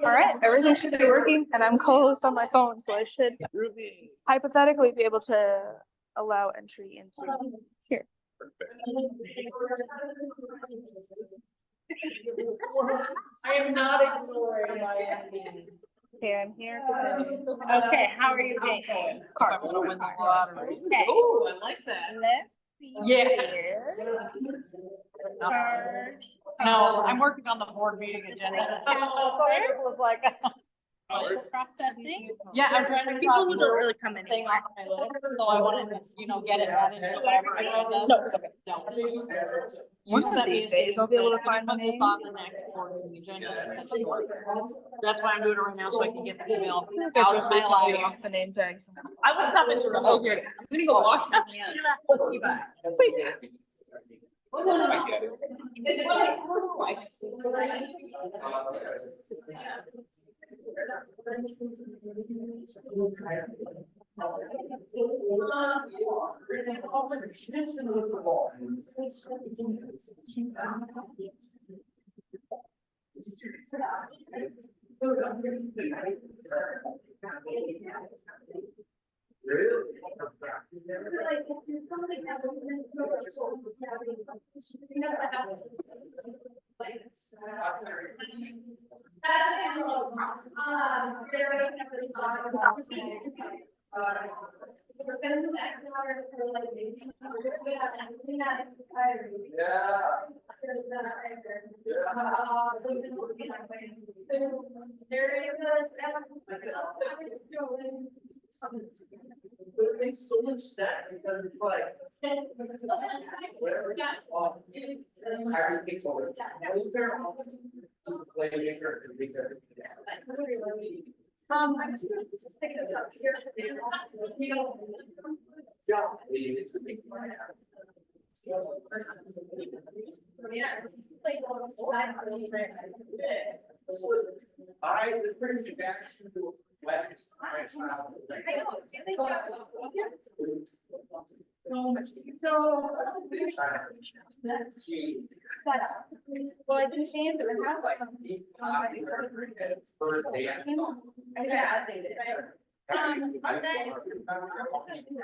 All right, everything should be working, and I'm co-host on my phone, so I should hypothetically be able to allow entry into here. I am not ignoring my enemy. Okay, I'm here. Okay, how are you being? I'm gonna win the lottery. Okay. Oh, I like that. Let's see. Yeah. Here. No, I'm working on the board meeting agenda. Was like. Processing? Yeah, I'm trying to People who don't really come in. Thing off my list, so I wanted to, get it added to whatever I done. No, it's okay. No. One of these days, I'll be able to find my Put this name. on the next board meeting agenda. That's why I'm doing it right now, so I can get the email out of my life. Off the name tags. I will stop at your, oh, here it is. I'm gonna go wash my hands. Let's see back. It makes so much sense because it's like whatever gets off, Harry takes over. He's the playmaker and makes everything. I'm just thinking about here. This brings you back to weddings. So. Well, I didn't change it.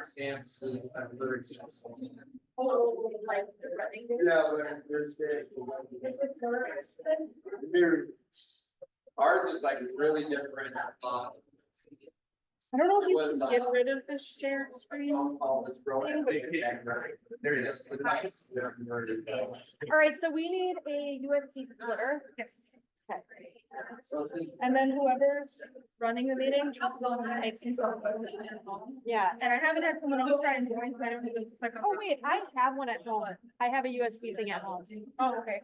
Stances, I'm very successful. Oh, like the running. Yeah, but there's ours is like really different. I don't know if you Was, can get rid of this share screen. There it is. It's nice. All right, so we need a USB splitter. Yes. Okay. And then whoever's running the meeting, just makes himself. Yeah, and I haven't had someone else try and join, so I don't know. Like, oh wait, I have one at home. I have a USB thing at home. Oh, okay.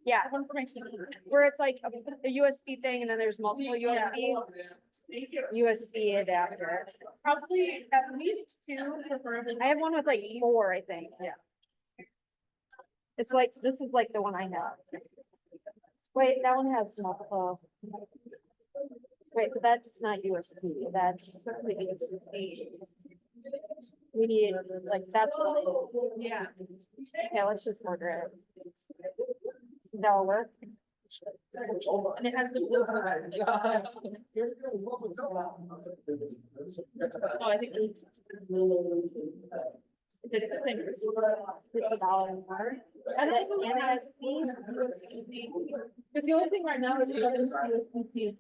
Yeah, one for my TV, where it's like a USB thing, and then there's multiple USB. USB adapter. Probably at least 2, preferably. I have one with like 4, I think. Yeah. It's like, this is like the one I have. Wait, that one has multiple. Wait, so that's not USB. That's the USB. We need, like, that's, yeah. Okay, let's just order it. That'll work. And it has the blue. Oh, I think it's $50 more. I don't even know how to see. But the only thing right now is USB.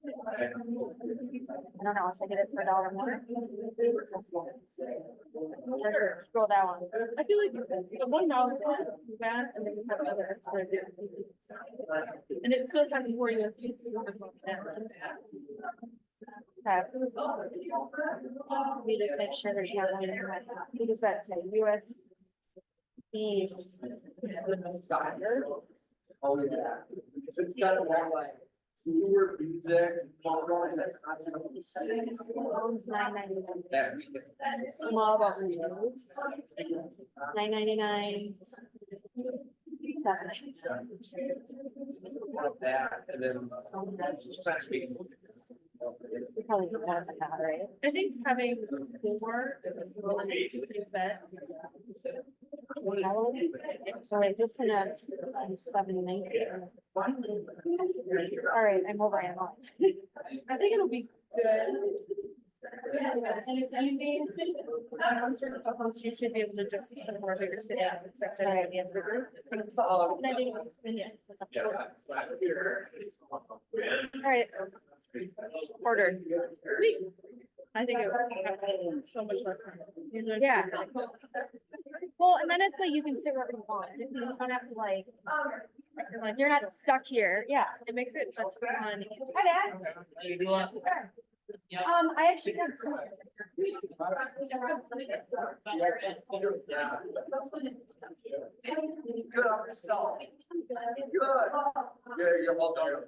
I don't know if I get it for $1 more. Sure, go that one. I feel like the $1 is too bad, and then you have other. And it still has more USB. Okay. We just make sure there's not one in there. Because that's a USB. Oh, yeah. It's got a lot like newer music. That Small about reviews. $9.99. that, and then that's Probably more than that, right? I think having four is a bet. So wait, this one has 719. All right, I'm over it. I think it'll be good. And it's easy. A host, you should be able to just put more bigger sit down, except that at the end of the group. All right, ordered. I think it would have so much less. Yeah. Well, and then it's like you can sit wherever you want. You don't have to like, you're not stuck here. Yeah. It makes it much fun. Hi, Dad. I actually have. Good on yourself. Good. Yeah, you're all done.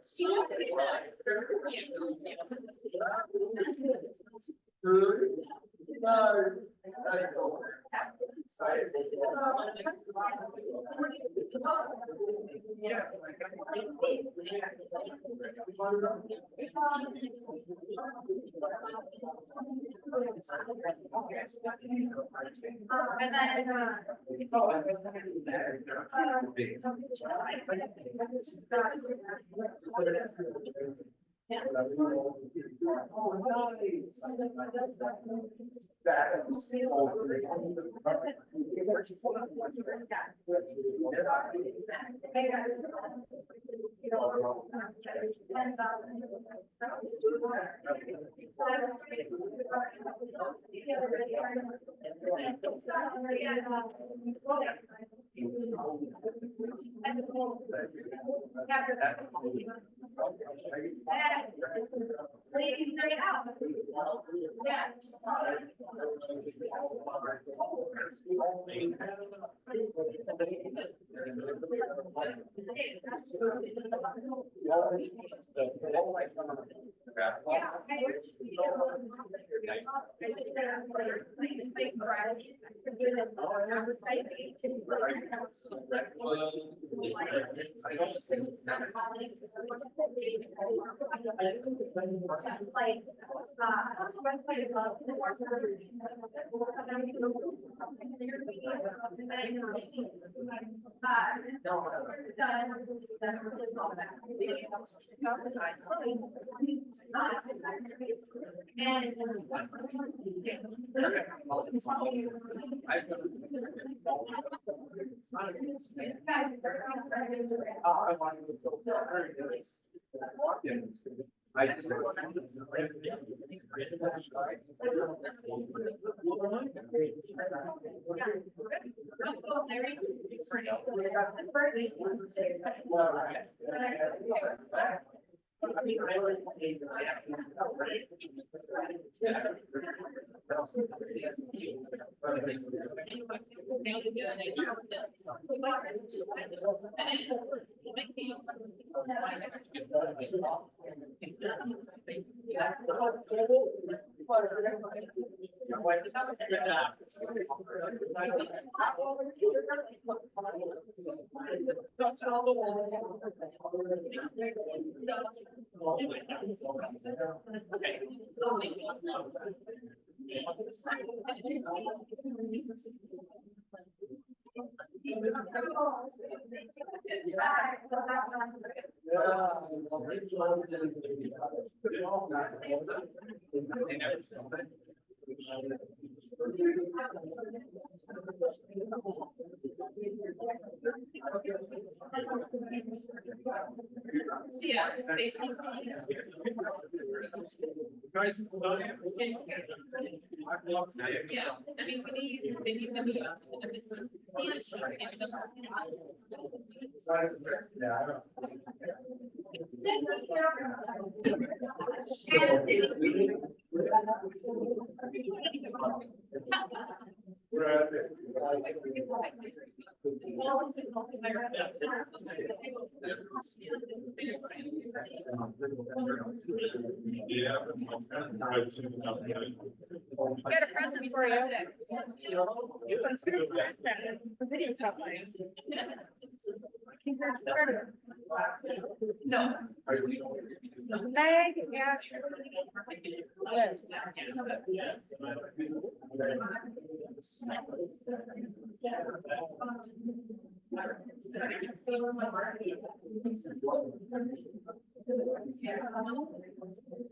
And I just. yeah, basically. Yeah, I mean, we need them, if it's a. Got a present for you. The video's not playing. No. Meg, yeah.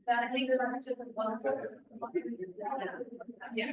I think there are just one. Yeah.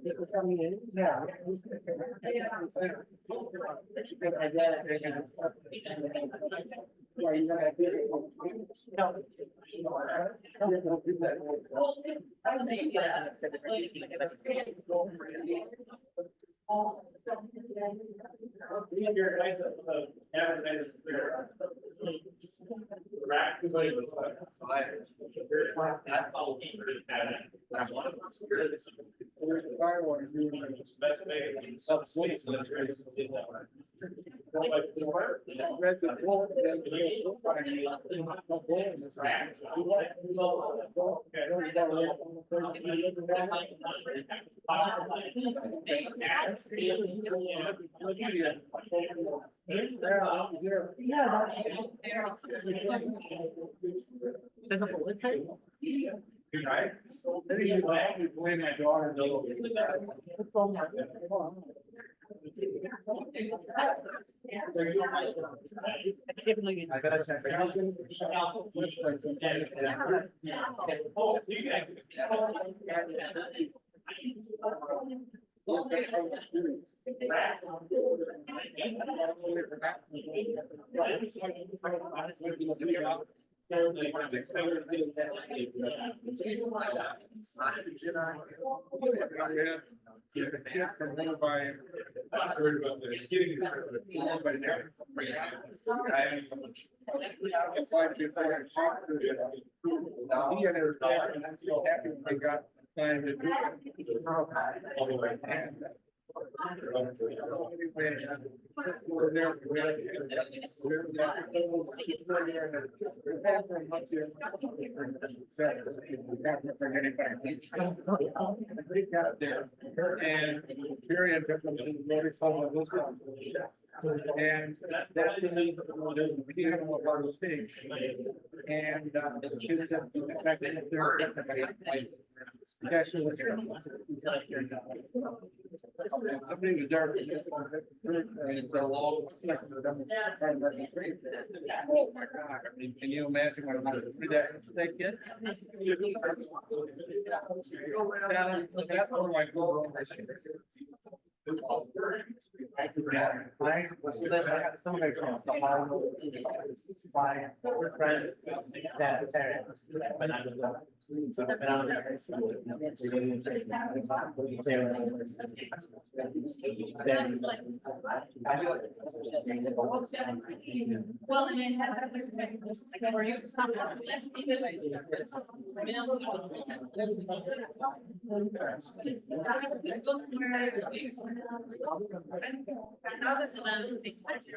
People coming in, yeah. Why you gonna have There's a bullet time? Right? So then you blame my daughter. I gotta check. Time to do it. And period. And that's the need for the beginning of our stage. And oh my God, I mean, can you imagine what I'm gonna do that they get? That's one of my goals. Well, and I have. Like, were you? Let's see if I do. Go somewhere. Now this one, they touch it.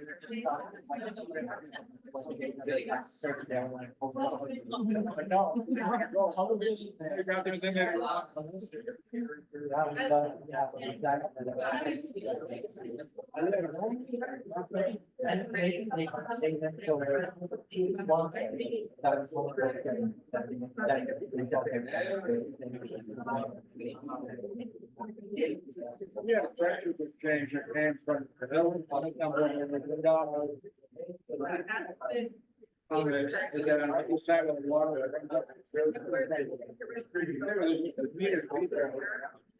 Yeah, friendship would change. It came from the hill, on the number of the dollar.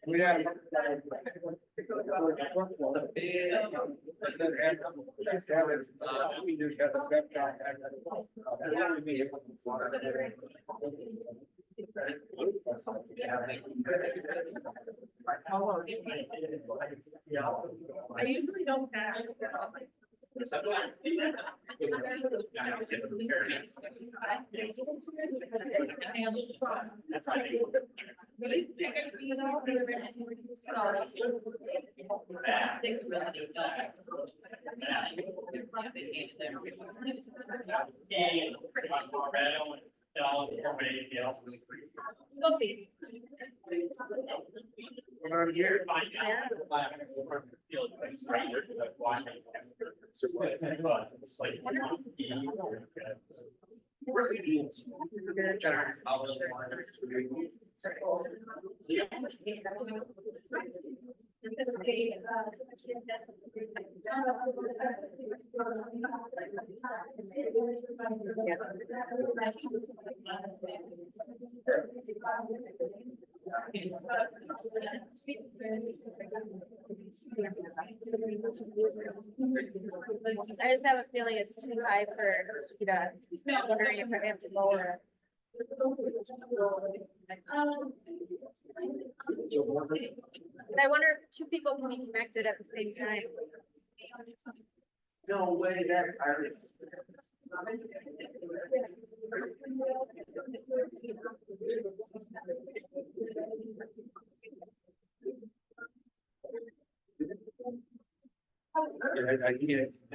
We had. I usually don't have. We'll see. I just have a feeling it's too high for you to, I'm wondering if I have to lower. I wonder if two people can be connected at the same time. No way, that.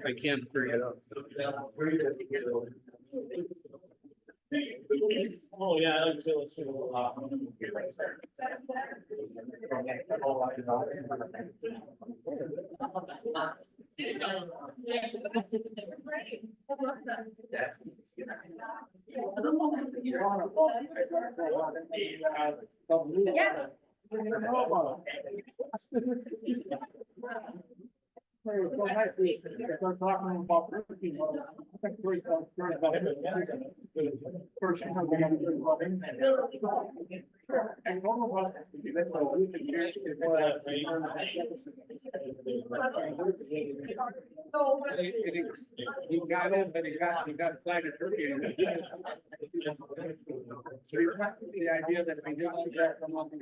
I can't figure it out. Oh, yeah, I like to see a lot. That's. Yeah. He got in, but he got flag of turkey. So you're not the idea that we do that from on the.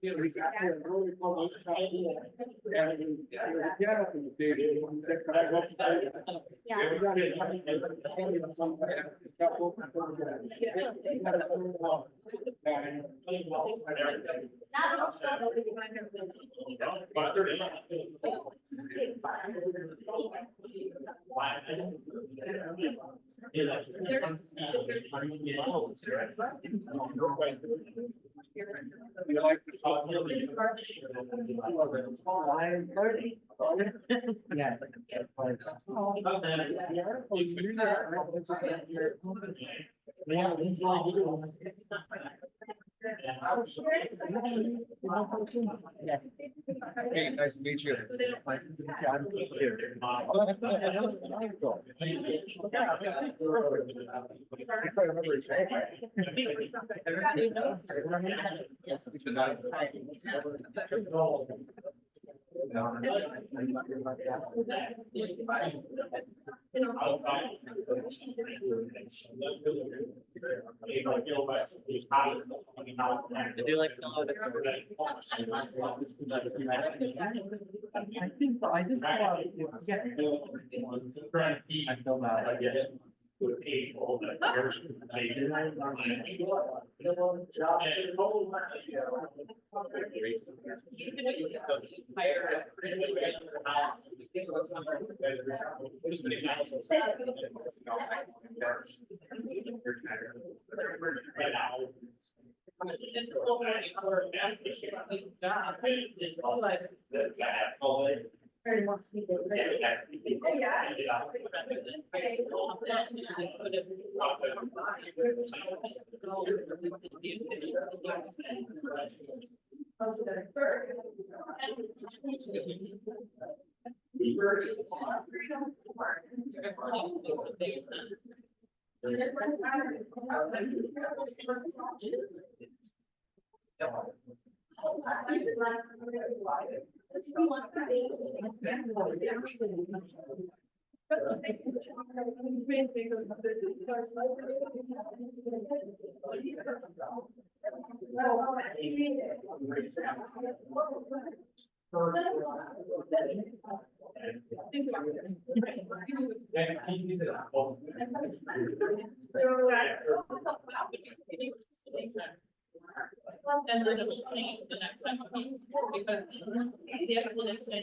We got here really close to top pool, and we get up in the station, but I hope. Yeah. We got it. You like to talk? Yeah. Hey, nice to meet you. Did you like? I think so. I just thought, yeah. I filled out. And then it will change the next time, because the other one is not.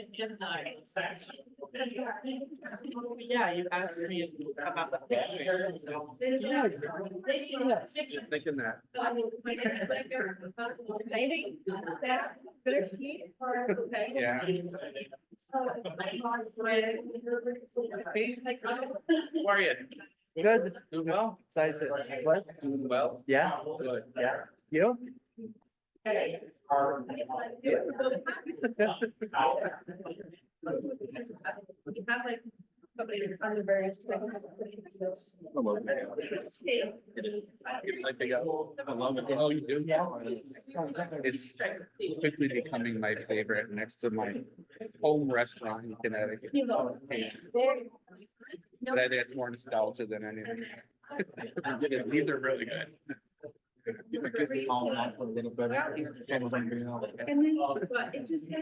Yeah, you asked me about the pictures. Just thinking that. Yeah. How are you? Good. Doing well? Besides it, what? Doing well? Yeah, Good. yeah. You? You have like somebody that's on the various things. Like they got, I love it. Oh, you do? Yeah. It's quickly becoming my favorite next to my home restaurant in Connecticut. But I think it's more nostalgia than anything. These are really good. And then, but it just. I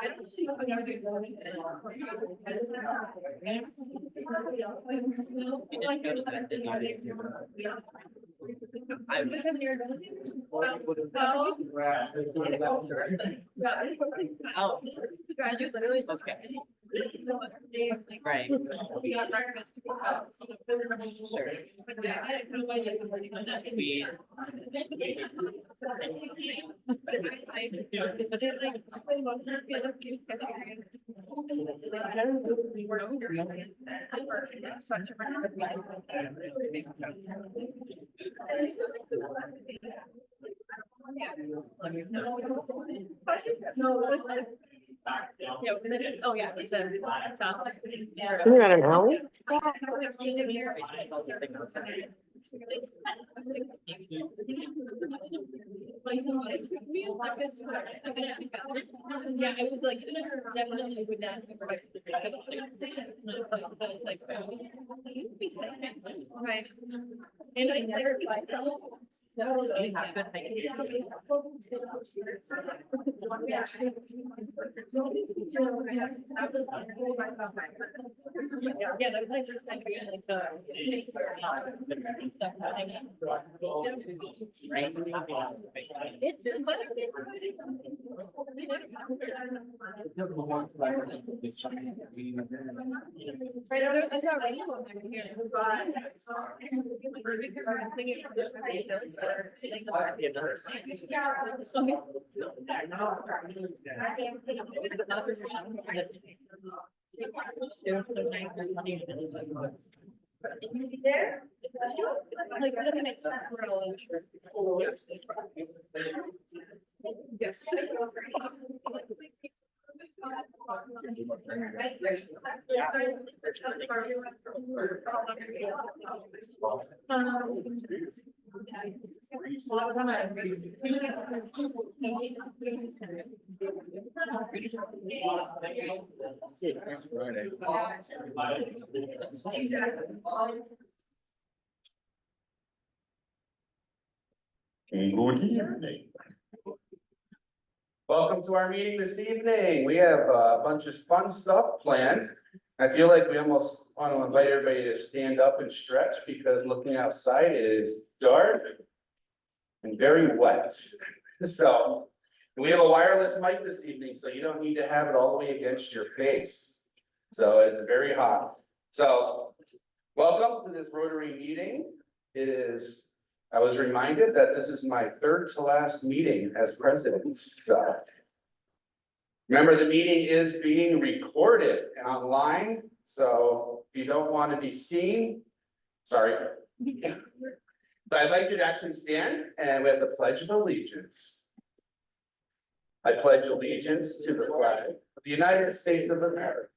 don't think I'm gonna be going I would have near. Oh, Graduates literally. okay. Right. We got breakfast. We. Yeah, and then, oh yeah, it's a. You got an alley? Yeah, I would like, definitely would not. Expect this. Like, right. And I never like. So you have good hiking. Yeah, that's my first time being like the. Like, it doesn't make sense. Yes. Good evening. Welcome to our meeting this evening. We have a bunch of fun stuff planned. I feel like we almost want to invite everybody to stand up and stretch because looking outside it is dark and very wet. So we have a wireless mic this evening, so you don't need to have it all the way against your face. So it's very hot. So welcome to this Rotary meeting. I was reminded that this is my third to last meeting as president, so. Remember, the meeting is being recorded and online, so if you don't want to be seen, sorry. But I'd like you to actually stand and we have the Pledge of Allegiance. I pledge allegiance to the flag of the United States of America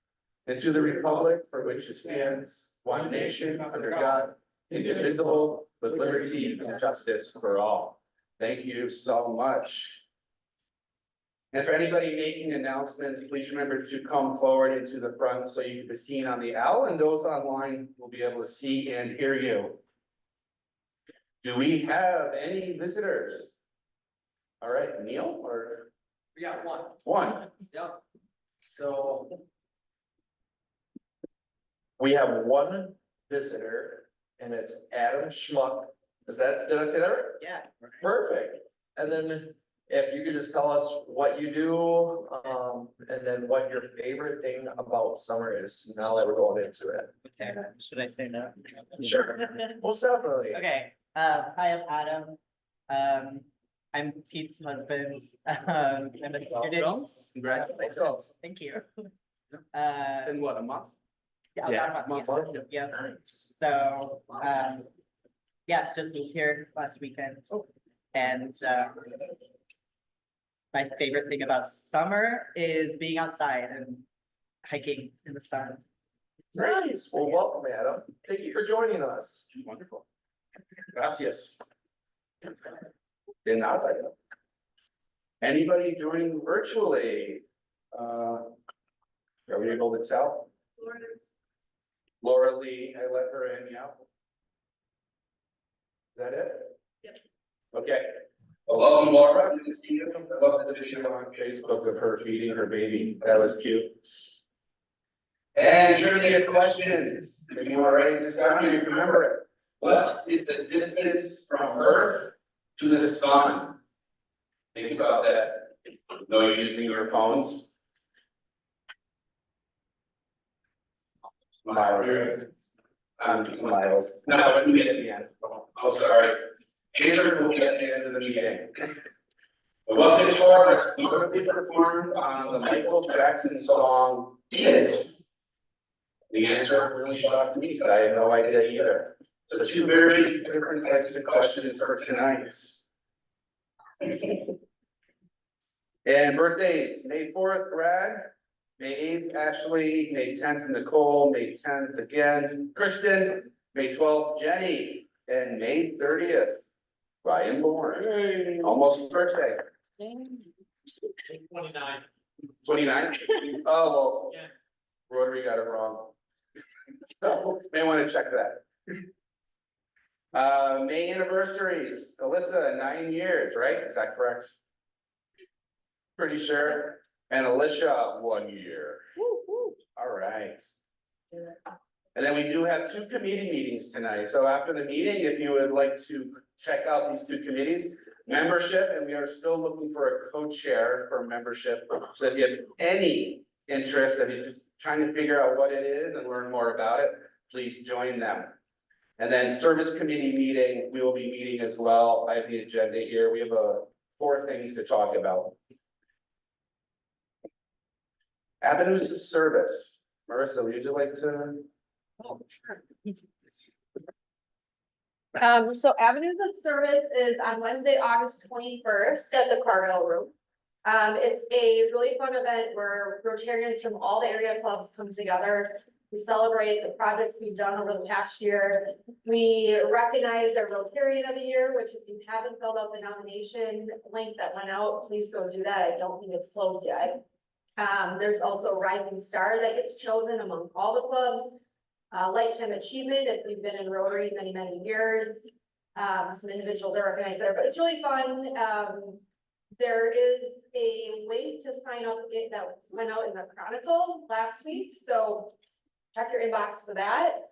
and to the republic for which it stands, one nation under God, indivisible, with liberty and justice for all. Thank you so much. And for anybody making announcements, please remember to come forward into the front so you can be seen on the owl, and those online will be able to see and hear you. Do we have any visitors? All right, Neil, or? We got one. One. Yep. So. We have one visitor and it's Adam Schmuck. Did I say that right? Yeah. Perfect. And then if you could just tell us what you do, and then what your favorite thing about summer is, now that we're going into it. Okay, should I say that? Sure. Most definitely. Okay, hi, I'm Adam. I'm Pete's husband. I'm a student. Congratulations. Thank you. In what, a month? Yeah, Yeah, about a month, month. yes. Yeah, Nice. so, yeah, just moved here last weekend. And, my favorite thing about summer is being outside and hiking in the sun. Nice. Well, welcome, Adam. Thank you for joining us. Wonderful. Gracias. De nada. Anybody joining virtually? Are we able to tell? Laura Lee, I let her in, yeah. Is that it? Yep. Okay. Well, welcome, Laura. Good to see you. I love the video on Facebook of her feeding her baby. That was cute. And trivia questions. If you are writing this down, you remember it. What is the distance from Earth to the sun? Think about that. No using your phones. Miles. Miles. No, it's me at the end. Oh, sorry. Answer will be at the end of the meeting. What guitarist notably performed on the Michael Jackson song Beat It? The answer really shocked me because I had no idea either. So two very different types of questions for tonight. And birthdays, May 4th, Brad, May 8th, Ashley, May 10th, Nicole, May 10th again, Kristen, May 12th, Jenny, and May 30th, Ryan Bourne. Almost birthday. 29. 29? Oh, well, Yeah. Rotary got it wrong. So, may want to check that. May anniversaries, Alyssa, 9 years, right? Is that correct? Pretty sure. And Alicia, 1 year. All right. And then we do have 2 committee meetings tonight. So after the meeting, if you would like to check out these 2 committees, membership, and we are still looking for a co-chair for membership. So if you have any interest, if you're just trying to figure out what it is and learn more about it, please join them. And then service committee meeting, we will be meeting as well. I have the agenda here. We have 4 things to talk about. Avenues of service. Marissa, would you like to? So Avenues of Service is on Wednesday, August 21st at the Cargill Room. It's a really fun event where Rotarians from all the area clubs come together. We celebrate the projects we've done over the past year. We recognize our Rotarian of the Year, which if you haven't filled out the nomination link that went out, please go do that. I don't think it's closed yet. There's also Rising Star that gets chosen among all the clubs. Lifetime Achievement, if you've been in Rotary many, many years. Some individuals are recognized there, but it's really fun. There is a link to sign up that went out in the Chronicle last week, so check your inbox for that.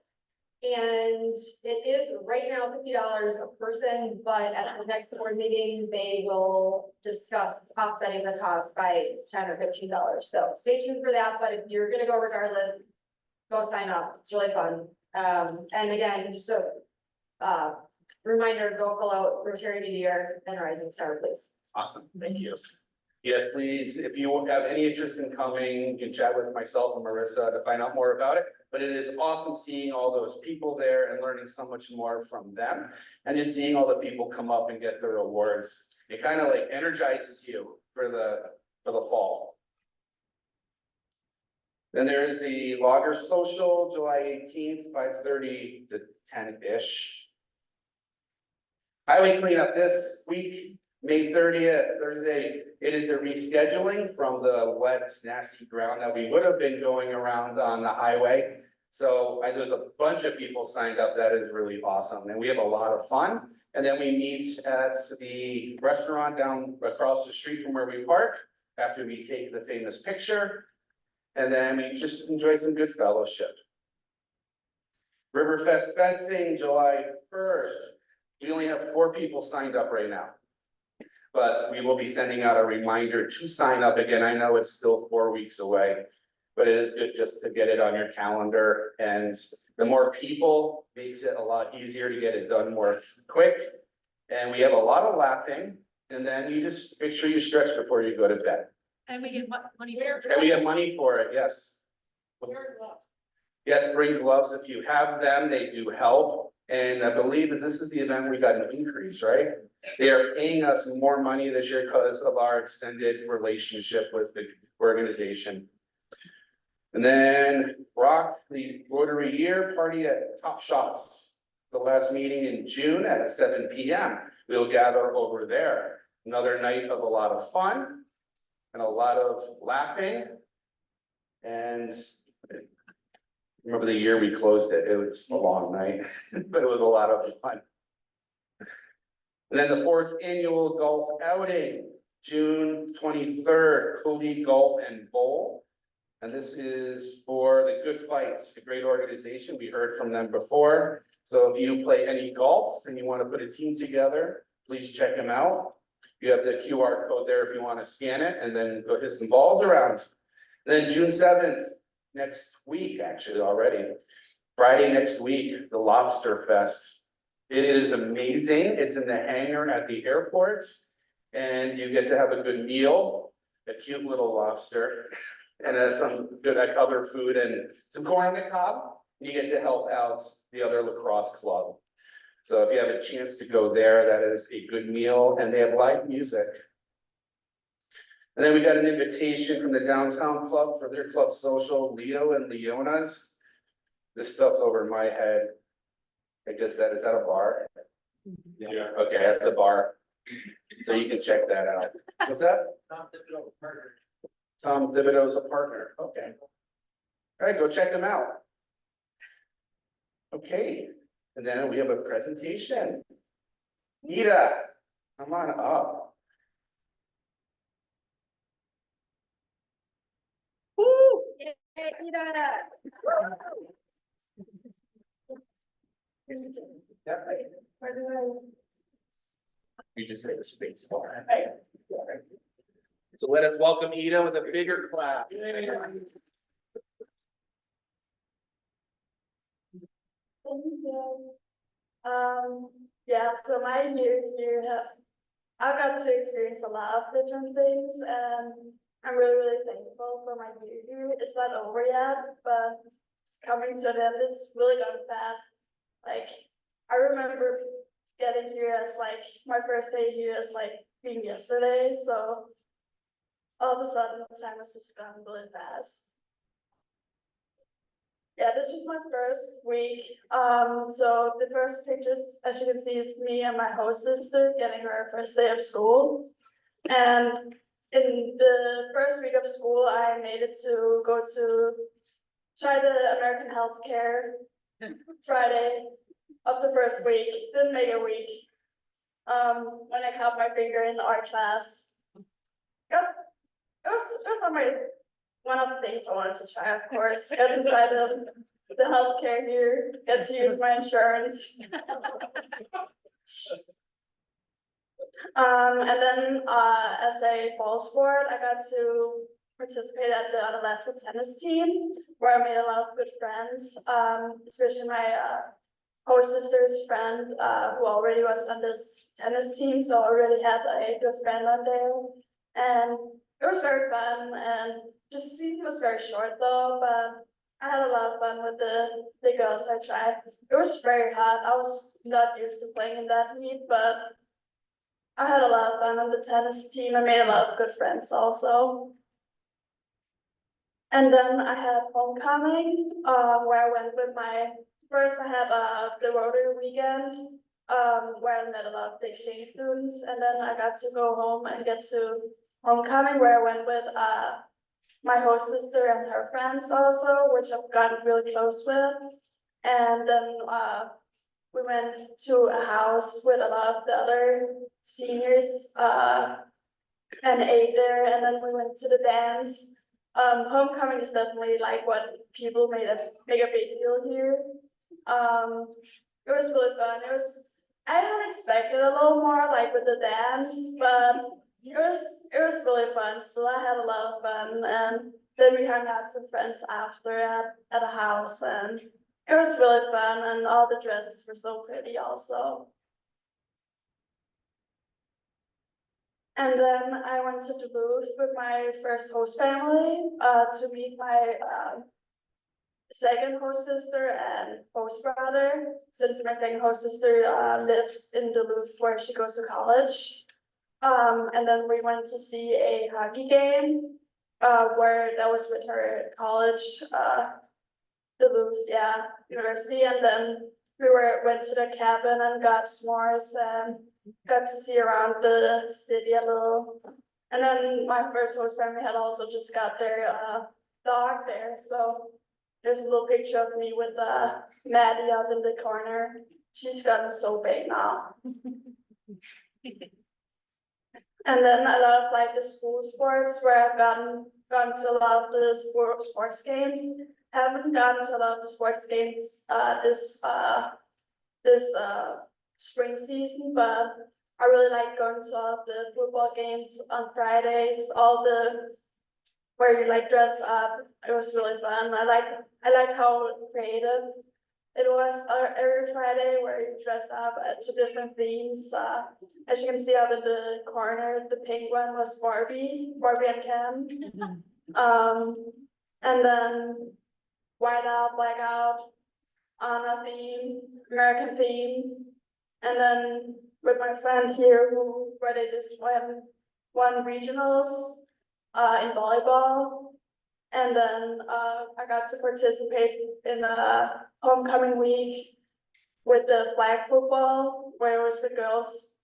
And it is right now $50 a person, but at the next board meeting, they will discuss offsetting the cost by $10 or $15. So stay tuned for that, but if you're gonna go regardless, go sign up. It's really fun. And again, just a reminder, go fill out Rotary of the Year and Rising Star, please. Awesome, thank you. Yes, please, if you have any interest in coming, you can chat with myself and Marissa to find out more about it. But it is awesome seeing all those people there and learning so much more from them. And just seeing all the people come up and get their awards. It kind of like energizes you for the fall. Then there is the Logger Social, July 18th, 5:30 to 10-ish. Highway cleanup this week, May 30th, Thursday. It is the rescheduling from the wet, nasty ground that we would have been going around on the highway. So there's a bunch of people signed up. That is really awesome. And we have a lot of fun. And then we meet at the restaurant down across the street from where we park after we take the famous picture. And then we just enjoy some good fellowship. Riverfest fencing, July 1st. We only have 4 people signed up right now. But we will be sending out a reminder to sign up again. I know it's still 4 weeks away, but it is good just to get it on your calendar. And the more people makes it a lot easier to get it done more quick. And we have a lot of laughing. And then you just make sure you stretch before you go to bed. And we get money. And we have money for it, yes. Yes, bring gloves if you have them, they do help. And I believe that this is the event we got an increase, right? They are paying us more money this year because of our extended relationship with the organization. And then the Rotary Year Party at Top Shots. The last meeting in June at 7 p.m. We'll gather over there. Another night of a lot of fun and a lot of laughing. And remember the year we closed it, it was a long night, but it was a lot of fun. And then the 4th annual golf outing, June 23rd, Cody Golf and Bowl. And this is for the Good Fight, a great organization. We heard from them before. So if you play any golf and you want to put a team together, please check them out. You have the QR code there if you want to scan it and then go hit some balls around. Then June 7th, next week, actually already, Friday next week, the Lobster Fest. It is amazing. It's in the hangar at the airport and you get to have a good meal, a cute little lobster. And some good like other food and some corn on the cob. You get to help out the other lacrosse club. So if you have a chance to go there, that is a good meal and they have live music. And then we got an invitation from the downtown club for their club social, Leo and Leona's. This stuff's over my head. I guess that is that a bar? Yeah. Okay, that's the bar. So you can check that out. What's that? Tom Thibodeau's a partner, okay. All right, go check them out. Okay, and then we have a presentation. Ida, come on up. Woo! Yay, Ida. Yeah. You just hit the space bar. Hey. So let us welcome Ida with a bigger clap. Thank you. Yeah, so my year here I've got to experience a lot of different things and I'm really, really thankful for my year here. It's not over yet, but it's coming to an end. It's really gone fast. Like, I remember getting here as like, my first day here as like being yesterday, so all of a sudden the time has just gone really fast. Yeah, this was my first week. So the first pictures, as you can see, is me and my host sister getting her first day of school. And in the first week of school, I made it to go to try the American Healthcare Friday of the first week. Didn't make a week. When I cut my finger in the art class. Yep, it was on my one of the things I wanted to try, of course. Got to try the healthcare here, get to use my insurance. And then as a fall sport, I got to participate at the Alaska tennis team, where I made a lot of good friends, especially my host sister's friend, who already was on this tennis team, so I already had a good friend on there. And it was very fun, and just the season was very short though, but I had a lot of fun with the girls I tried. It was very hot. I was not used to playing in that heat, but I had a lot of fun on the tennis team. I made a lot of good friends also. And then I had homecoming, where I went with first I had the Rotary weekend, where I met a lot of the exchange students, and then I got to go home and get to homecoming, where I went with my host sister and her friends also, which I've gotten really close with. And then we went to a house with a lot of the other seniors and ate there, and then we went to the dance. Homecoming is definitely like what people make a big deal here. It was really fun. I had expected a little more like with the dance, but it was really fun. So I had a lot of fun, and then we hung out with some friends after at a house, and it was really fun, and all the dresses were so pretty also. And then I went to Duluth with my first host family to meet my second host sister and host brother, since my second host sister lives in Duluth where she goes to college. And then we went to see a hockey game where that was with her college, Duluth, yeah, university. And then we went to the cabin and got s'mores and got to see around the city a little. And then my first host family had also just got their dog there. So there's a little picture of me with Maddie up in the corner. She's gotten so big now. And then a lot of like the school sports where I've gotten gone to a lot of the sports games. Haven't gone to a lot of the sports games this spring season, but I really like going to all of the football games on Fridays, all the where you like dress up. It was really fun. I like how creative it was every Friday where you dress up to different themes. As you can see up in the corner, the pink one was Barbie and Ken. And then white out, black out, Anna theme, American theme. And then with my friend here where they just won regionals in volleyball. And then I got to participate in a homecoming week with the flag football, where it was the girls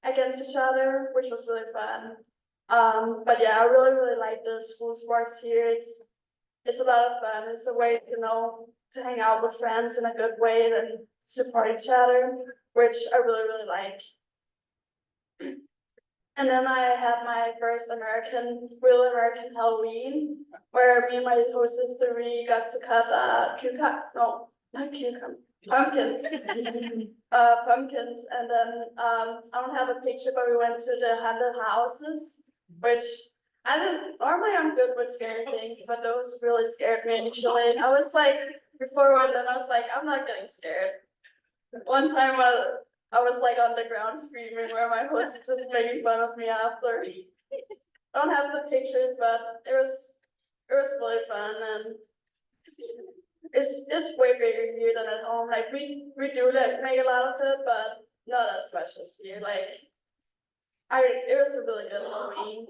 against each other, which was really fun. But yeah, I really like the school sports here. It's a lot of fun. It's a way to hang out with friends in a good way and support each other, which I really like. And then I had my first real American Halloween, where me and my hostess three got to cut pumpkins. Pumpkins, and then I don't have a picture, but we went to the haunted houses, which normally I'm good with scary things, but those really scared me initially. I was like, before one, then I was like, I'm not getting scared. One time I was like on the ground screaming where my host is just making fun of me after. I don't have the pictures, but it was really fun, and it's way bigger here than at home. Like we do make a lot of it, but not as much as here. Like it was a really good Halloween.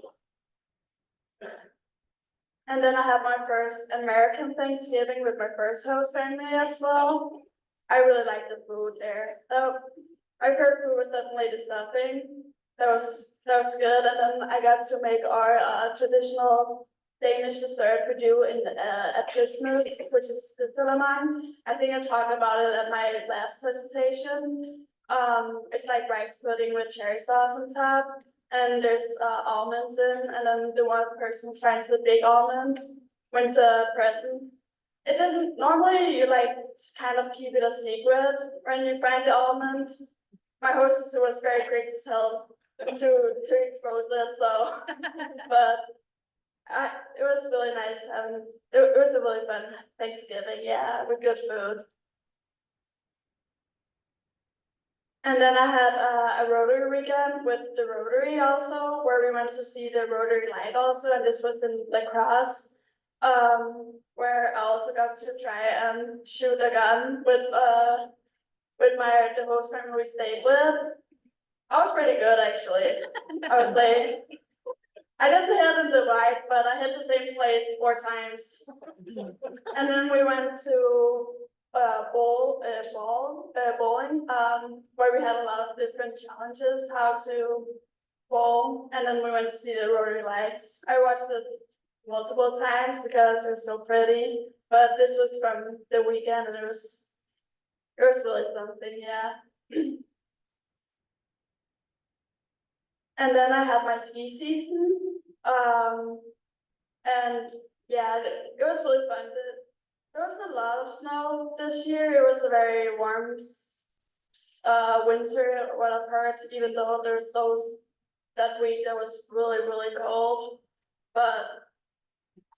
And then I had my first American Thanksgiving with my first host family as well. I really liked the food there. My favorite food was definitely the stuffing. That was good. And then I got to make our traditional Danish dessert we do at Christmas, which is the Sillermine. I think I talked about it at my last presentation. It's like rice pudding with cherry sauce on top, and there's almonds in, and then the one person who finds the big almond wins a present. It didn't normally you like kind of keep it a secret when you find the almond. My hostess was very quick to tell to expose it, so but it was really nice. It was a really fun Thanksgiving, yeah, with good food. And then I had a Rotary weekend with the Rotary also, where we went to see the Rotary light also, and this was in La Crosse, where I also got to try and shoot a gun with the host family we stayed with. I was pretty good actually. I would say I didn't hit in the right, but I hit the same place 4 times. And then we went to bowling, where we had a lot of different challenges how to bowl, and then we went to see the Rotary lights. I watched it multiple times because it was so pretty, but this was from the weekend, and it was really something, yeah. And then I had my ski season, and yeah, it was really fun. There was a lot of snow this year. It was a very warm winter, what I've heard, even though there's that week that was really cold. But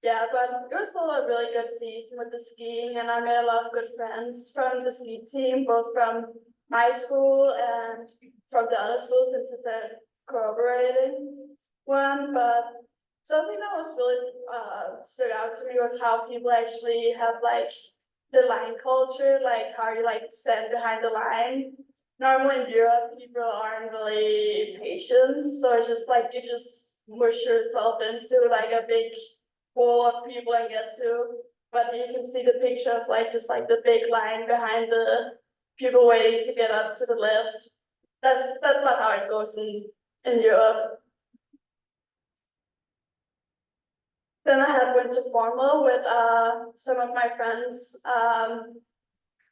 yeah, but it was still a really good season with the skiing, and I made a lot of good friends from the ski team, both from my school and from the other school, since it's a cooperating one. But something that was really stood out to me was how people actually have like the line culture, like how you like stand behind the line. Normally in Europe, people aren't really patient, so it's just like you just push yourself into like a big pool of people and get to. But you can see the picture of like just like the big line behind the people waiting to get up to the lift. That's not how it goes in Europe. Then I had winter formal with some of my friends.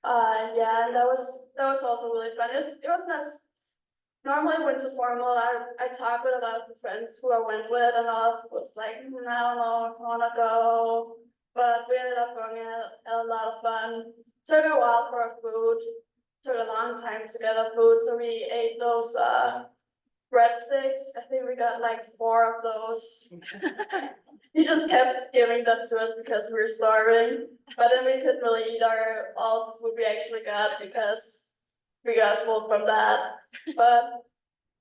Yeah, and that was also really fun. It wasn't as normally went to formal, I talked with a lot of the friends who I went with and all was like, I don't know if I wanna go. But we ended up going and had a lot of fun. Took a while for our food, took a long time to get our food, so we ate those breadsticks. I think we got like 4 of those. He just kept giving them to us because we were starving, but then we couldn't really eat all the food we actually got because we got full from that. But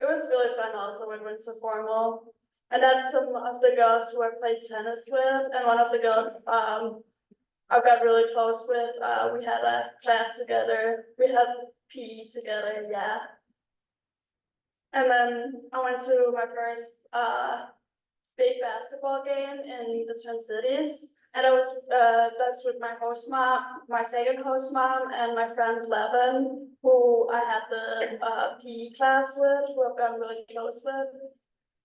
it was really fun also when we went to formal. And then some of the girls who I played tennis with, and one of the girls I got really close with, we had a class together, we had PE together, yeah. And then I went to my first big basketball game in the Twin Cities. And I was that's with my host mom, my second host mom, and my friend Levin, who I had the PE class with, who I've gotten really close with.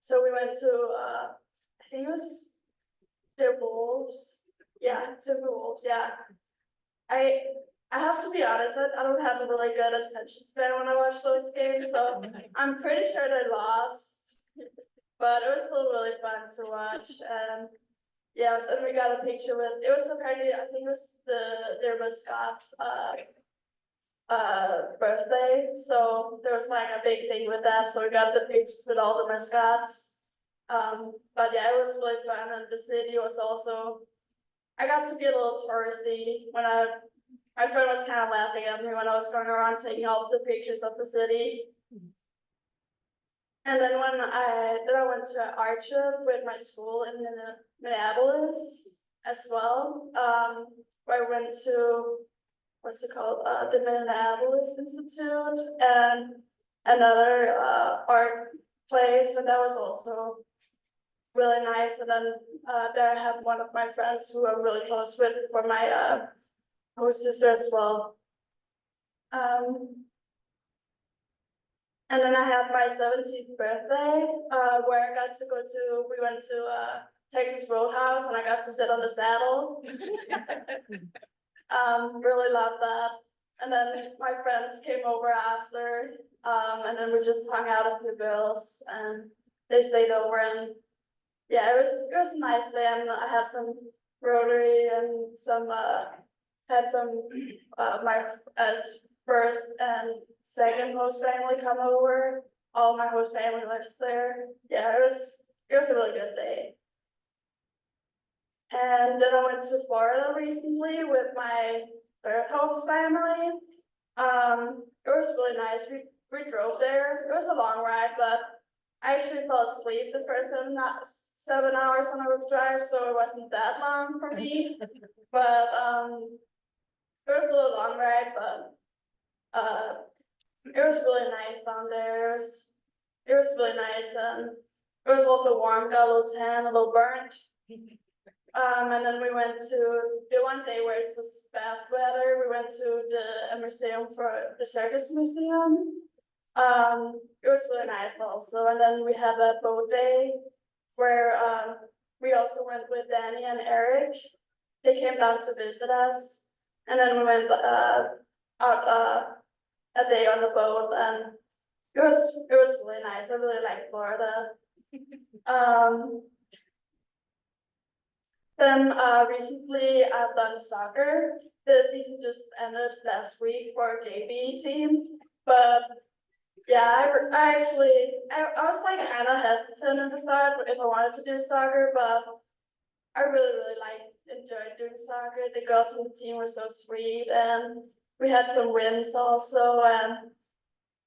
So we went to I think it was the Wolves. Yeah, Timberwolves, yeah. I have to be honest, I don't have a really good attention span when I watch those games, so I'm pretty sure they lost. But it was still really fun to watch, and yes, and we got a picture with, it was apparently, I think it was their mascot's birthday, so there was like a big thing with that, so we got the pictures with all the mascots. But yeah, it was really fun, and the city was also, I got to be a little touristy when my friend was kind of laughing at me when I was going around taking all of the pictures of the city. And then I went to an art trip with my school in Minneapolis as well, where I went to, what's it called, the Minneapolis Institute and another art place, and that was also really nice. And then there I have one of my friends who I'm really close with for my host sister as well. And then I had my 17th birthday, where I got to go to, we went to Texas Roadhouse and I got to sit on the saddle. Really loved that. And then my friends came over after, and then we just hung out a few girls and they stayed over, and yeah, it was a nice day, and I had some Rotary and some had some my first and second host family come over. All my host family lives there. Yeah, it was a really good day. And then I went to Florida recently with my third host family. It was really nice. We drove there. It was a long ride, but I actually fell asleep the first 7 hours on a drive, so it wasn't that long for me. But it was a little long ride, but it was really nice down there. It was really nice, and it was also warm. Got a little tan, a little burnt. And then we went to the one day where it was bad weather. We went to the museum for the circus museum. It was really nice also. And then we had a boat day where we also went with Danny and Eric. They came down to visit us, and then we went out a day on the boat, and it was really nice. I really like Florida. Then recently I've done soccer. The season just ended last week for our JV team, but yeah, I was like kind of hesitant at the start if I wanted to do soccer, but I really enjoyed doing soccer. The girls on the team were so sweet, and we had some wins also, and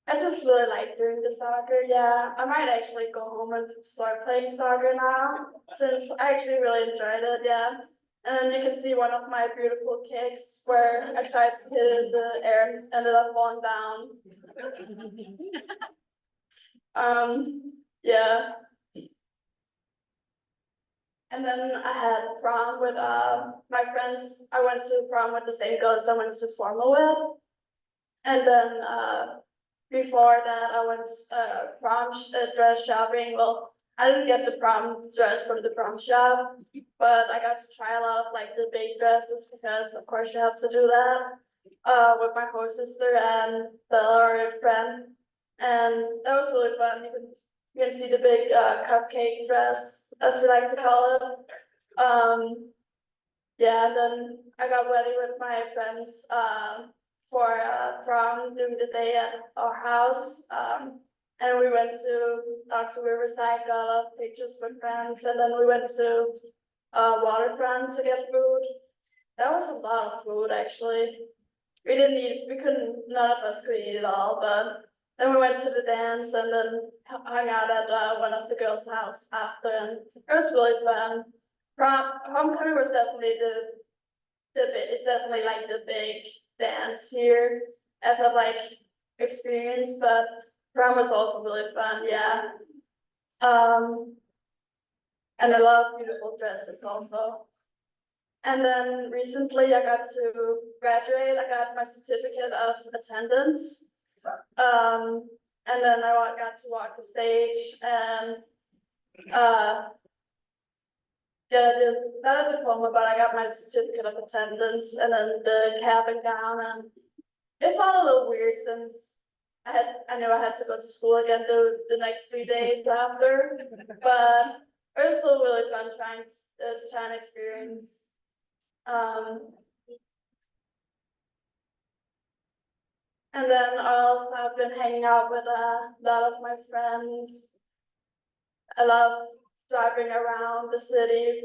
I just really like doing the soccer. Yeah, I might actually go home and start playing soccer now, since I actually really enjoyed it. Yeah, and then you can see one of my beautiful kicks where I tried to hit it in the air and ended up falling down. Yeah. And then I had prom with my friends. I went to prom with the same girls I went to formal with. And then before that I went prom dress shopping. Well, I didn't get the prom dress from the prom shop, but I got to try a lot of like the big dresses because of course you have to do that with my host sister and Bella, our friend. And that was really fun. You can see the big cupcake dress, as we like to call it. Yeah, and then I got ready with my friends for prom during the day at our house. And we went to talk to Riverside, got a lot of pictures with friends, and then we went to waterfront to get food. That was a lot of food, actually. We couldn't, none of us could eat it all, but then we went to the dance and then hung out at one of the girls' house after, and it was really fun. Homecoming was definitely it's definitely like the big dance here as of like experience, but prom was also really fun, yeah. And I love beautiful dresses also. And then recently I got to graduate, I got my certificate of attendance. And then I got to walk the stage and, not a diploma, but I got my certificate of attendance and then the cap and gown, and it felt a little weird since I knew I had to go to school again the next 3 days after, but it was still really fun trying to try and experience. And then I also have been hanging out with a lot of my friends. I love driving around the city,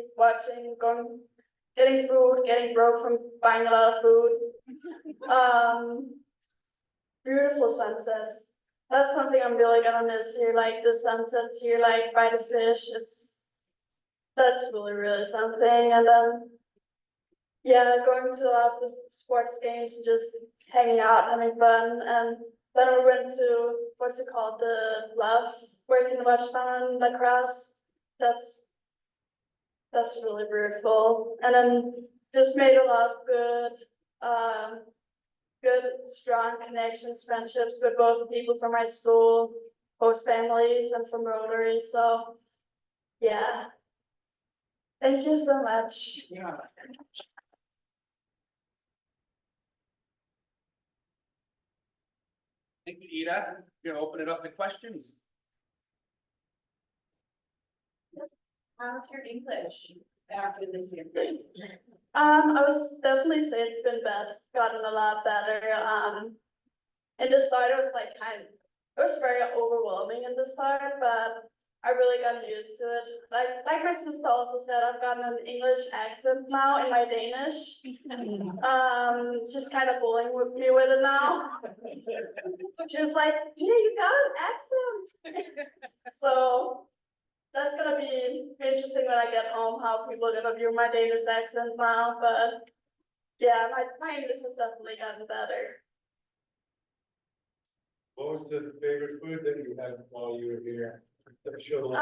getting food, getting broke from buying a lot of food. Beautiful sunsets. That's something I'm really gonna miss here, like the sunsets here, like by the fish. That's really, really something. And then, yeah, going to a lot of the sports games and just hanging out, having fun. And then we went to, what's it called, the bluff, where you can watch down lacrosse. That's really beautiful. And then just made a lot of good, strong connections, friendships with both people from my school, host families, and from Rotary. So, yeah. Thank you so much. Yeah. Thank you, Ida. You're gonna open it up to questions. How's your English after this year? I was definitely say it's been gotten a lot better. In the start, it was like it was very overwhelming in the start, but I really got used to it. Like my sister also said, I've gotten an English accent now in my Danish. She's kind of bullying me with it now. She was like, "Yeah, you got an accent." So that's gonna be interesting when I get home, how people are gonna view my Danish accent now, but yeah, my English has definitely gotten better. What was the favorite food that you had while you were here? Show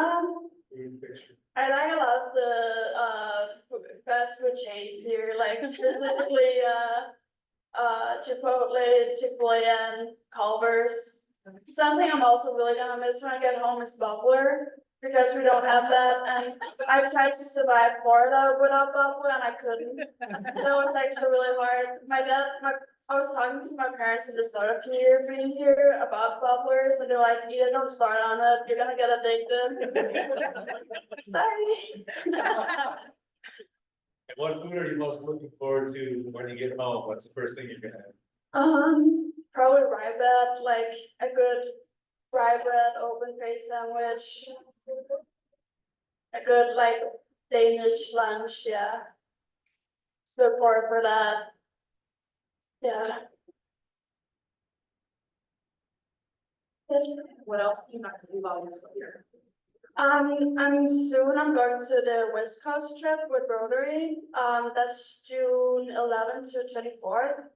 food picture. I like a lot of the fast food chains here, like specifically Chipotle, Chick-fil-A, and Culver's. Something I'm also really gonna miss when I get home is bubbler, because we don't have that, and I tried to survive Florida without bubbler and I couldn't. That was actually really hard. I was talking to my parents in the start of the year being here about bubblers, and they're like, "Either don't start on it, you're gonna get addicted." Sorry. What food are you most looking forward to when you get home? What's the first thing you're gonna have? Probably rye bread, like a good rye bread open face sandwich. A good like Danish lunch, yeah. Look forward for that. Yeah. Yes. What else do you have to do while you're still here? I'm going to the West Coast trip with Rotary. That's June 11th to 24th.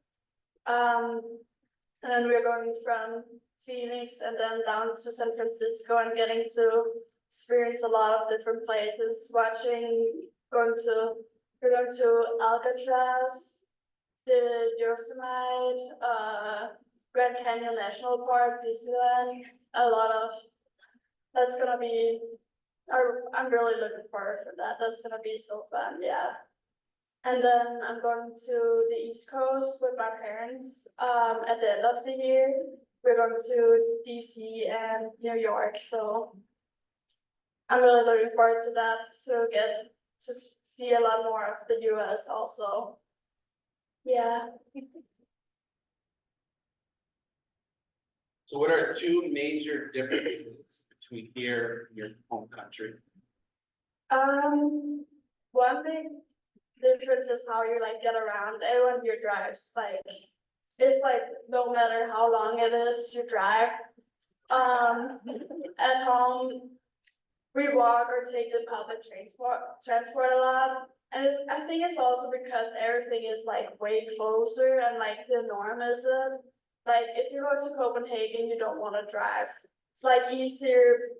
And then we're going from Phoenix and then down to San Francisco and getting to experience a lot of different places. We're going to Alcatraz, the Yosemite, Grand Canyon National Park, Disneyland, that's gonna be, I'm really looking forward for that. That's gonna be so fun, yeah. And then I'm going to the East Coast with my parents, at the end of the year. we're going to DC and New York, so. I'm really looking forward to that, to get to see a lot more of the US also. Yeah. So what are two major differences between here and your home country? One big difference is how you like get around. Everyone here drives, like, it's like no matter how long it is, you drive. At home, we walk or take the public transport a lot. And I think it's also because everything is like way closer and like the norm is it. Like if you go to Copenhagen, you don't want to drive. It's like easier,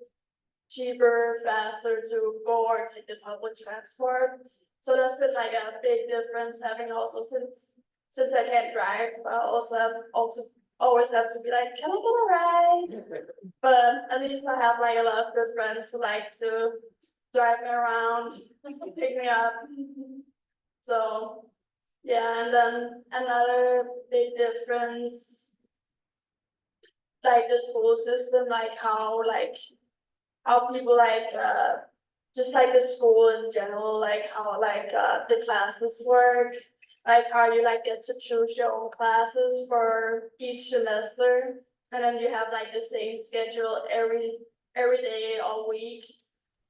cheaper, faster to go or take the public transport. So that's been like a big difference having also since I can't drive, I also always have to be like, can I get a ride? But at least I have like a lot of good friends who like to drive me around, pick me up. So, yeah, and then another big difference, like the school system, like how people just like the school in general, like how the classes work, like how you like get to choose your own classes for each semester. And then you have like the same schedule every day, all week.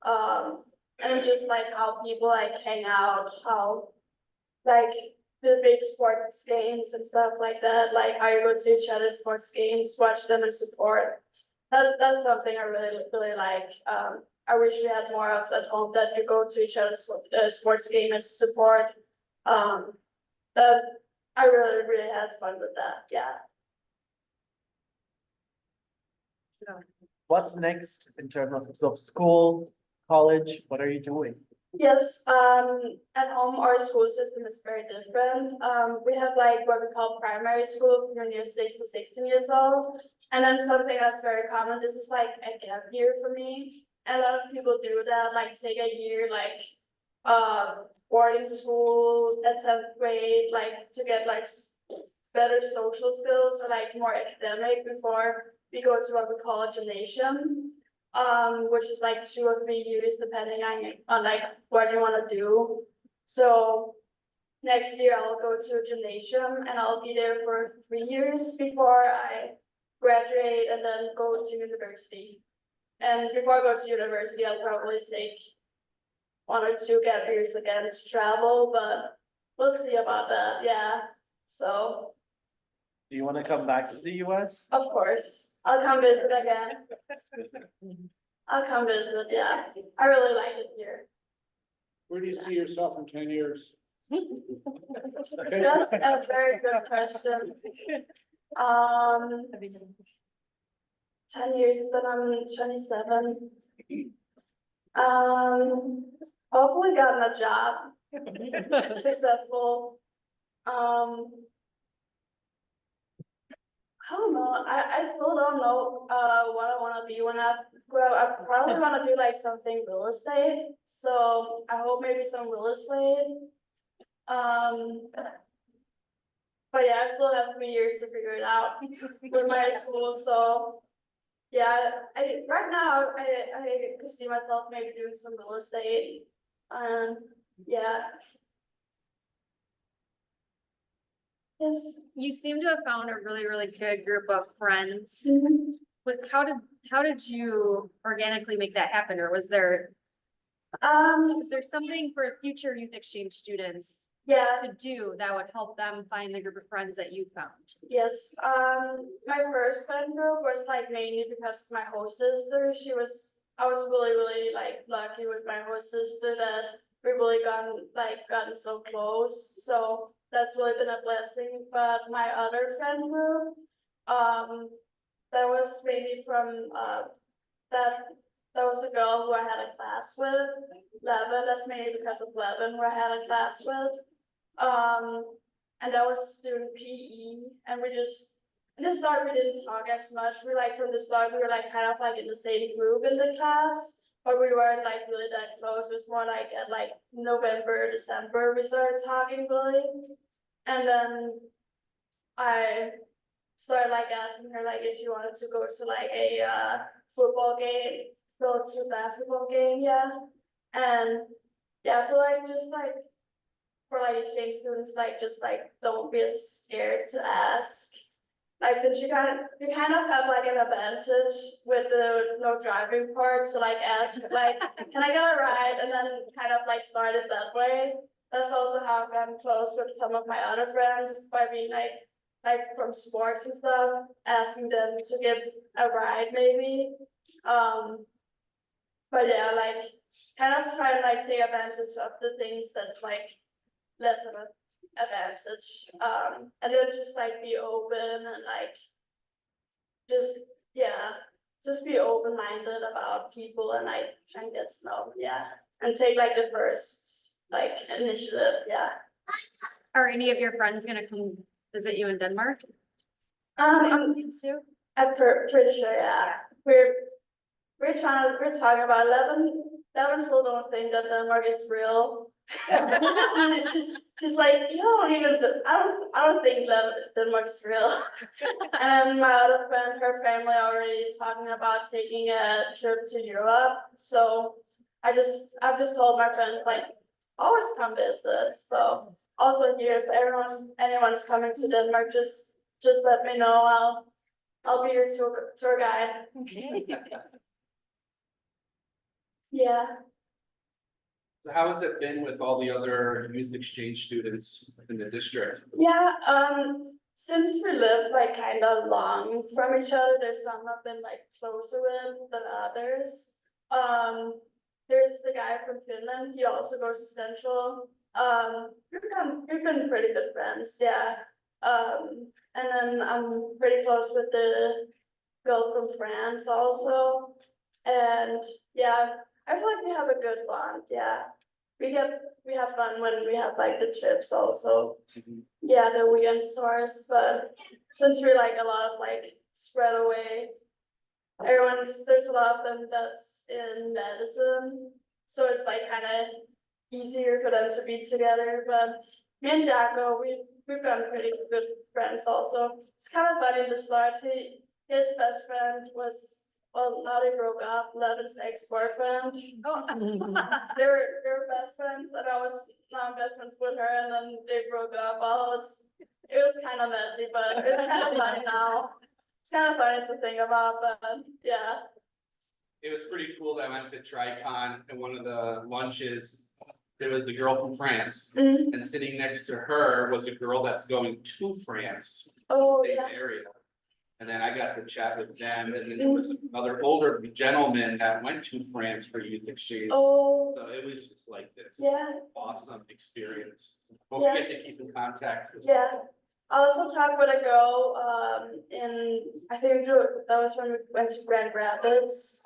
And just like how people like hang out, how like the big sports games and stuff like that, like how you go to each other's sports games, watch them and support. That's something I really like. I wish we had more of at home, that you go to each other's sports game and support. That I really had fun with that, yeah. What's next in terms of school, college? What are you doing? Yes, at home, our school system is very different. We have like what we call primary school from years 6 to 16 years old. And then something that's very common, this is like a gap year for me. And a lot of people do that, like take a year, like, boarding school at 10th grade, like to get like better social skills or like more academic before we go to what we call a gymnasium. Which is like 2 or 3 years depending on like what you want to do. So next year I'll go to a gymnasium and I'll be there for 3 years before I graduate and then go to university. And before I go to university, I'll probably take 1 or 2 gap years again to travel, but we'll see about that, yeah. So. Do you want to come back to the US? Of course, I'll come visit again. I'll come visit, yeah. I really like it here. Where do you see yourself in 10 years? That's a very good question. 10 years, then I'm 27. Hopefully gotten a job, successful. I don't know. I still don't know what I want to be when I grow up. I probably want to do like something real estate. So I hope maybe some real estate. But yeah, I still have 3 years to figure it out with my school. So yeah, right now I could see myself maybe doing some real estate. Yeah. Yes. You seem to have found a really good group of friends. How did you organically make that happen, or was there something for future youth exchange students to do that would help them find the group of friends that you found? Yes, my first friend group was like mainly because of my host sister. I was really like lucky with my host sister that we really gotten so close. So that's really been a blessing. But my other friend group, that was maybe from that was a girl who I had a class with, Levin. That's maybe because of Levin who I had a class with. And that was doing PE, and in the start we didn't talk as much. From the start we were like kind of like in the same group in the class, but we weren't like really that close. It was more like at like November, December we started talking really. And then I started like asking her like if she wanted to go to like a football game, go to a basketball game, yeah. And yeah, so like just like for like exchange students, like just like don't be scared to ask. Like since you kind of have like an advantage with the no driving part, so like ask like, can I get a ride? And then kind of like start it that way. That's also how I've gotten close with some of my other friends by being like from sports and stuff, asking them to give a ride maybe. But yeah, like kind of try to like take advantage of the things that's like less of an advantage. And then just like be open and like just just be open-minded about people and like try and get to know them, yeah. And take like the first like initiative, yeah. Are any of your friends gonna come visit you in Denmark? Too? I'm pretty sure, yeah. We're talking about 11 still don't think that Denmark is real. And it's just like, you don't even, I don't think Denmark's real. And my other friend, her family already talking about taking a trip to Europe. So I've just told my friends like, always come visit. So also here, if anyone's coming to Denmark, just let me know. I'll be your tour guide. Okay. Yeah. How has it been with all the other youth exchange students in the district? Yeah, since we live like kind of long from each other, there's some I've been like closer with than others. There's the guy from Finland, he also goes to Central. We've been pretty good friends, yeah. And then I'm pretty close with the girl from France also. And yeah, I feel like we have a good bond, yeah. We have fun when we have like the trips also. Yeah, the weekend tours, but since we're like a lot of like spread away, there's a lot of them that's in medicine. So it's like kind of easier for them to be together, but me and Jacko, we've gotten pretty good friends also. It's kind of funny in the start, his best friend was, well, now they broke up, Levin's ex-boyfriend. Oh. They were best friends, and now I'm best friends with her, and then they broke up. Well, it was kind of messy, but it's kind of funny now. It's kind of funny to think about, but yeah. It was pretty cool that I went to TriCon and one of the lunches, there was the girl from France. Mhm. And sitting next to her was a girl that's going to France, Oh, same yeah. area. And then I got to chat with them, and then there was another older gentleman that went to France for youth exchange. Oh, So it was just like this yeah, awesome experience. Hope Yeah. we get to keep in contact. yeah. I also talked with a girl, I think that was when we went to Grand Rapids.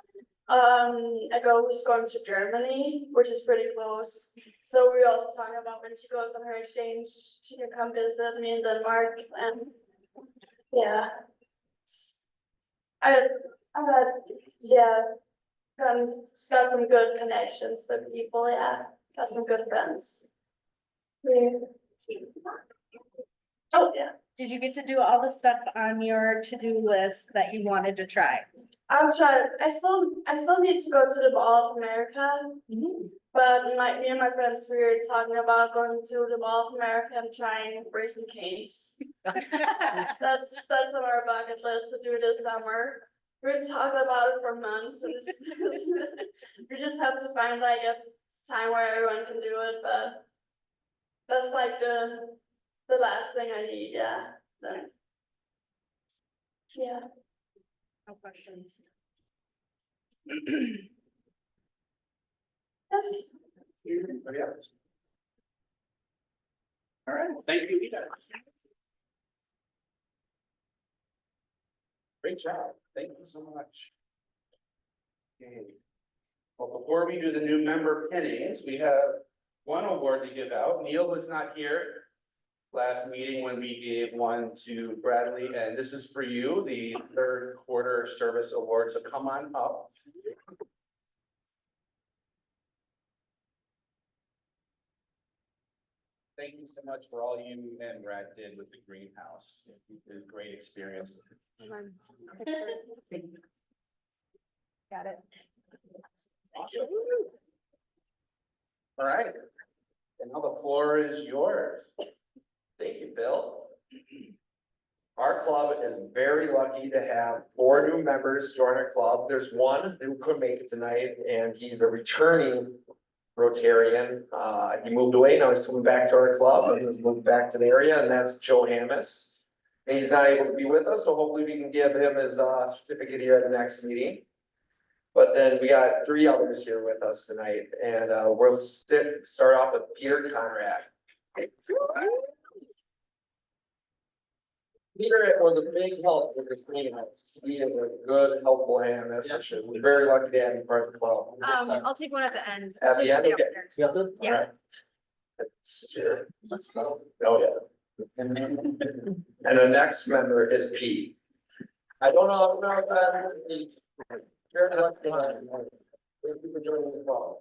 A girl who's going to Germany, which is pretty close. So we also talking about when she goes on her exchange, she can come visit me in Denmark, and yeah. I had, yeah, got some good connections with people, yeah, got some good friends. Yeah. Oh, yeah. Did you get to do all the stuff on your to-do list that you wanted to try? I'm trying, I still need to go to the Mall of America. But me and my friends, we were talking about going to the Mall of America and trying Raising Cane's. That's on our bucket list to do this summer. We've talked about it for months, and we just have to find like a time where everyone can do it, but that's like the last thing I need, yeah. Then. Yeah. No questions. Yes. Anybody else? All right, well, thank you, Ida. Great job, thank you so much. Okay. Well, before we do the new member pinnings, we have one award to give out. Neil was not here last meeting when we gave one to Bradley, and this is for you, the third quarter service award, so come on up. thank you so much for all you and Brad did with the greenhouse. It was a great experience. Hold on. Got it. All right. And now the floor is yours. Thank you, Bill. Our club is very lucky to have 4 new members join our club. There's one who couldn't make it tonight, and he's a returning Rotarian. He moved away, now he's coming back to our club, and he's moved back to the area, and that's Joe Hammis. And he's not able to be with us, so hopefully we can give him his certificate here at the next meeting. But then we got 3 others here with us tonight, and we'll start off with Peter Conrad. Peter was a big help with this greenhouse. He is a good, helpful hand, that's for sure. We're very lucky to have him part of the club. I'll take one at the end. At the end, Stay okay. up there. You have to? Yeah. Alright. Sure. Oh, yeah. And the next member is Pete. I don't know if that's. Sure, that's fine. Thank you for joining the club.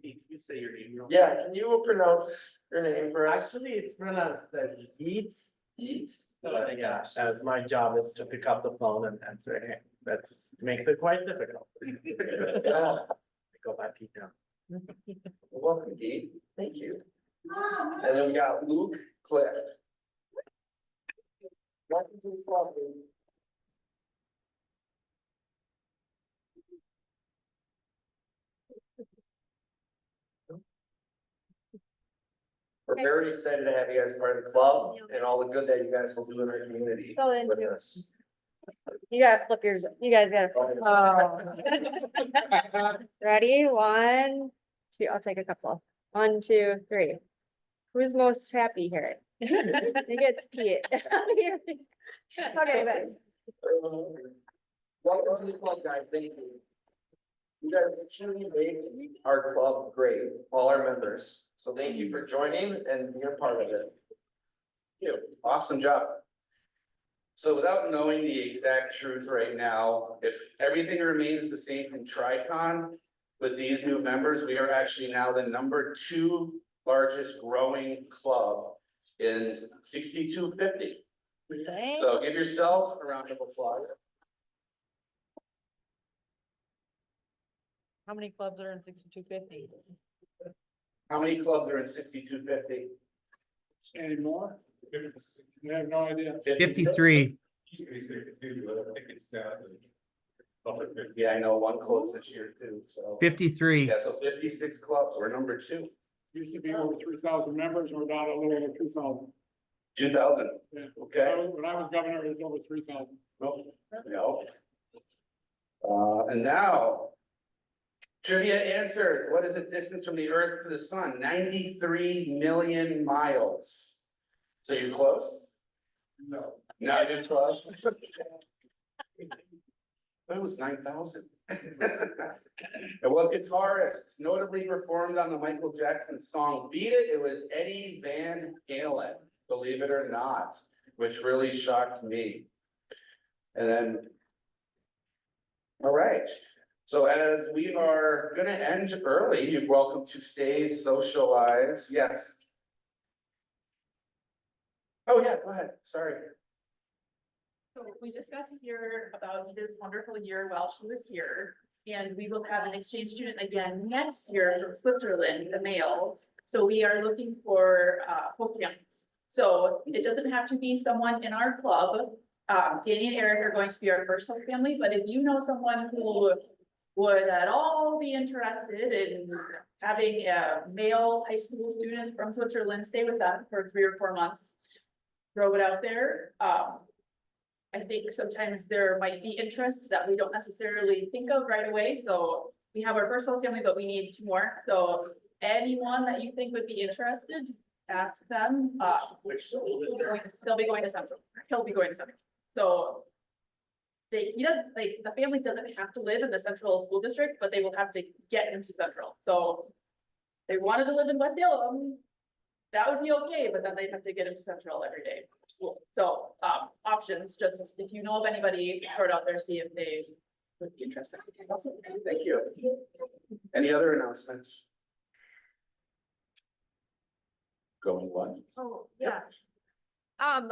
You say your name. Yeah, can you pronounce your name for us? Actually, it's pronounced as Yeet. Pete? But yeah, as my job is to pick up the phone and answer it. That's makes it quite difficult. I go by Pete now. Welcome, Pete. Thank you. And then we got Luke Cliff. Welcome to the club, Luke. We're very excited to have you guys part of the club and all the good that you guys will do in our community Go in, with too. us. You gotta flip yours, you guys gotta. Ready? 1, 2, I'll take a couple. 1, 2, 3. Who's most happy here? It gets Pete. Okay, thanks. Welcome to the club, guys. Thank you. You guys truly made our club great, all our members. So thank you for joining and being a part of it. Thank you. Awesome job. So without knowing the exact truth right now, if everything remains the same in Tricon with these new members, we are actually now the number 2 largest growing club in 6250. Thanks. So give yourselves a round of applause. How many clubs are in 6250? How many clubs are in 6250? Anymore? I have no idea. 53. Used to be 62, but I think it's down. Yeah, I know one closed this year too, so. 53. Yeah, so 56 clubs, we're number 2. Used to be over 3,000 members, and we're down a little over 2,000. 2000, Yeah. okay? When I was governor, it was over 3,000. No. And now. Trivia answers, what is the distance from the earth to the sun? 93 million miles. So you're close? No. Not even close? It was 9,000. And what guitarist notably performed on the Michael Jackson song Beat It? It was Eddie Van Halen, believe it or not, which really shocked me. And then. All right. So as we are gonna end early, you're welcome to stay, socialize, yes. Oh, yeah, go ahead, sorry. So we just got to hear about this wonderful year while she was here. And we will have an exchange student again next year from Switzerland, the male. So we are looking for host families. So it doesn't have to be someone in our club. Danny and Eric are going to be our first host family, but if you know someone who would at all be interested in having a male high school student from Switzerland stay with them for 3 or 4 months, throw it out there. I think sometimes there might be interest that we don't necessarily think of right away. So we have our first whole family, but we need 2 more. So anyone that you think would be interested, ask them. They'll be going to Central. He'll be going to Central. So the family doesn't have to live in the Central School District, but they will have to get into Central. So they wanted to live in West Salem, that would be okay, but then they'd have to get into Central every day for school. So, options, just if you know of anybody, throw it out there, see if they would be interested. Thank you. Any other announcements? going one. Oh, yeah. I'm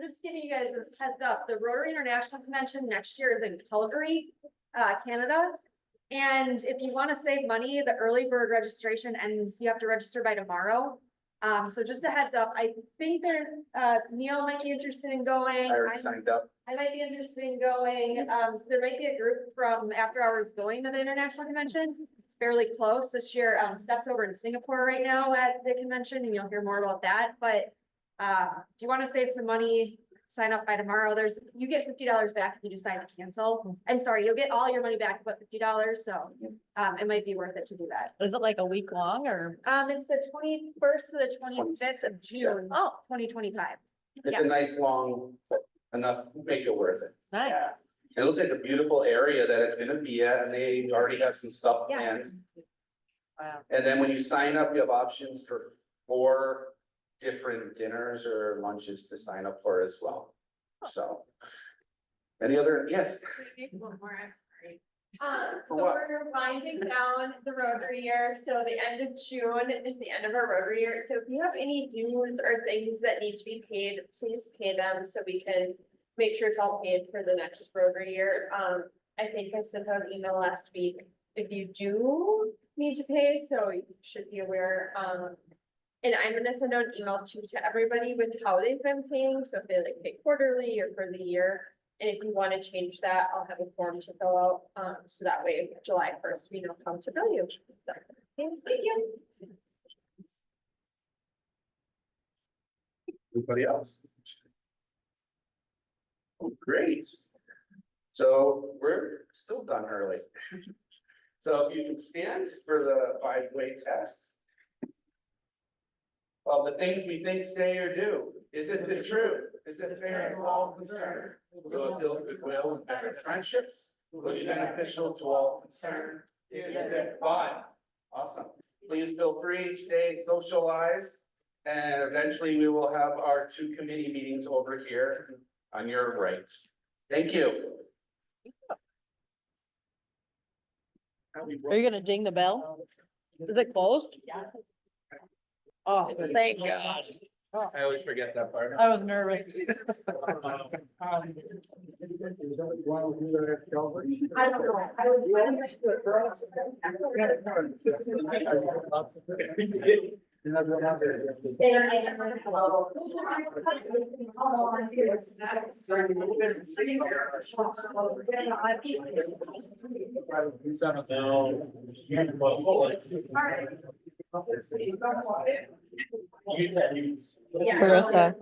just giving you guys this heads up, the Rotary International Convention next year is in Calgary, Canada. And if you want to save money, the early bird registration ends, you have to register by tomorrow. So just a heads up, I think Neil might be interested in going. I already signed up. I might be interested in going, so there might be a group from After Hours going to the international convention. It's fairly close this year. Steph's over in Singapore right now at the convention and you'll hear more about that, but. If you want to save some money, sign up by tomorrow. You get $50 back if you decide to cancel. I'm sorry, you'll get all your money back but $50, so, it might be worth it to do that. Is it like a week long or? It's the 21st to the 25th of June, Oh, 2025. It's Yeah. a nice long, enough, make it worth it. nice. Yeah. It looks like a beautiful area that it's gonna be at, and they already have some stuff Yeah. planned. Wow. And then when you sign up, you have options for 4 different dinners or lunches to sign up for as well. So. Any other, yes, One more, I'm sorry. For So what? we're winding down the Rotary year, so the end of June is the end of our Rotary year. So if you have any dues or things that need to be paid, please pay them so we can make sure it's all paid for the next Rotary year. I think I sent out an email last week. If you do need to pay, so you should be aware, and I'm gonna send out an email to everybody with how they've been paying, so if they like pay quarterly or for the year. And if you wanna change that, I'll have a form to fill out, so that way July 1st, we know how to bill you. So, thank you. anybody else? Oh, great. So we're still done early. So if you can stand for the 5-way test. Of the things we think, say, or do, is it the truth? Is it fair to all concerned? Will it build goodwill and better friendships? Will it be beneficial to all concerned? Is it fun? Awesome. Please feel free, stay, socialize. And eventually we will have our 2 committee meetings over here on your right. Thank you. Are you gonna ding the bell? Is it closed? Yeah. Oh, thank God. Oh, I always forget that part. I was nervous. I don't know. I would. You Marissa.